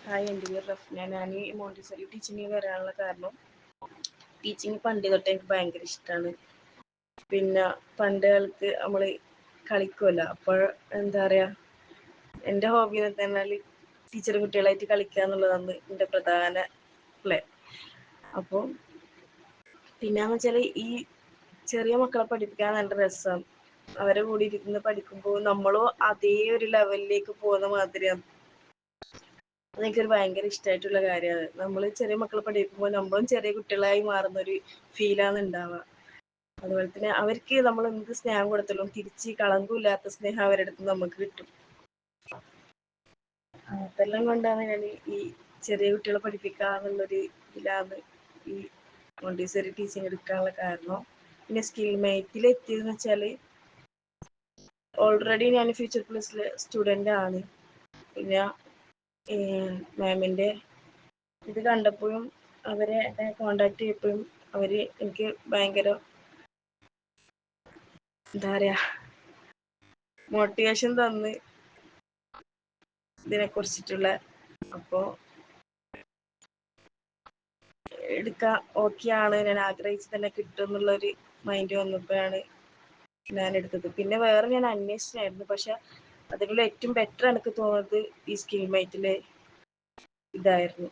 Hi, എൻ്റെ പേര് റഫ്ന. ഞാൻ ഈ മോണ്ടിസോറി ടീച്ചിങ്ങിന് വരാനുള്ള കാരണം ടീച്ചിങ് പണ്ട് തൊട്ടേ എനിക്ക് ഭയങ്കര ഇഷ്ടമാണ്. പിന്നെ പണ്ട് കാലത്ത് നമ്മൾ കളിക്കുമല്ലോ, അപ്പോൾ എന്താ പറയുക, എൻ്റെ ഹോബി എന്ന് പറഞ്ഞാൽ ടീച്ചർ കുട്ടികളായിട്ട് കളിക്കുക എന്നുള്ളതാണ് എൻ്റെ പ്രധാന പ്ലേ. അപ്പോൾ പിന്നെയെന്ന് വെച്ചാൽ ഈ ചെറിയ മക്കളെ പഠിപ്പിക്കാൻ നല്ല രസമാണ്. അവരെ കൂടി ഇരുന്ന് പഠിക്കുമ്പോൾ നമ്മളും അതേ ഒരു ലെവലിലേക്ക് പോകുന്ന മാതിരിയാണ്. അതെനിക്കൊരു ഭയങ്കര ഇഷ്ടമായിട്ടുള്ള കാര്യമാണ്. നമ്മൾ ചെറിയ മക്കളെ പഠിപ്പിക്കുമ്പോൾ നമ്മളും ചെറിയ കുട്ടികളായി മാറുന്നൊരു ഫീലാണ് ഉണ്ടാവുക. അതുപോലെ തന്നെ അവർക്ക് നമ്മൾ എന്ത് സ്നേഹം കൊടുത്താലും തിരിച്ച് കളങ്കമില്ലാത്ത സ്നേഹം അവരുടെ അടുത്ത് നമുക്ക് കിട്ടും. അതെല്ലാം കൊണ്ടാണ് ഞാൻ ഈ ചെറിയ കുട്ടികളെ പഠിപ്പിക്കുക എന്നുള്ളൊരു ഇതിലാണ് ഈ മോണ്ടിസോറി ടീച്ചിങ് എടുക്കാനുള്ള കാരണം. പിന്നെ സ്കിൽ മേറ്റിൽ എത്തിയതെന്ന് വെച്ചാൽ ഓൾറെഡി ഞാൻ ഫ്യൂച്ചർ പ്ലസിലെ സ്റ്റുഡൻ്റ് ആണ്. പിന്നെ മാമിൻ്റെ ഇത് കണ്ടപ്പോഴും അവരെ കോണ്ടാക്ട് ചെയ്തപ്പോഴും അവർ എനിക്ക് ഭയങ്കര എന്താ പറയുക മോട്ടിവേഷൻ തന്ന് ഇതിനെക്കുറിച്ചിട്ടുള്ള. അപ്പോൾ എടുക്കാൻ ഓക്കെയാണ്, ഞാൻ ആഗ്രഹിച്ച് തന്നെ കിട്ടും എന്നുള്ളൊരു മൈൻഡ് വന്നപ്പോഴാണ് ഞാൻ എടുത്തത്. പിന്നെ വേറെ ഞാൻ അന്വേഷിച്ചായിരുന്നു, പക്ഷെ അതിൽ ഏറ്റവും ബെറ്റർ എനിക്ക് തോന്നുന്നത് ഈ സ്കിൽ മേറ്റിലെ ഇതായിരുന്നു.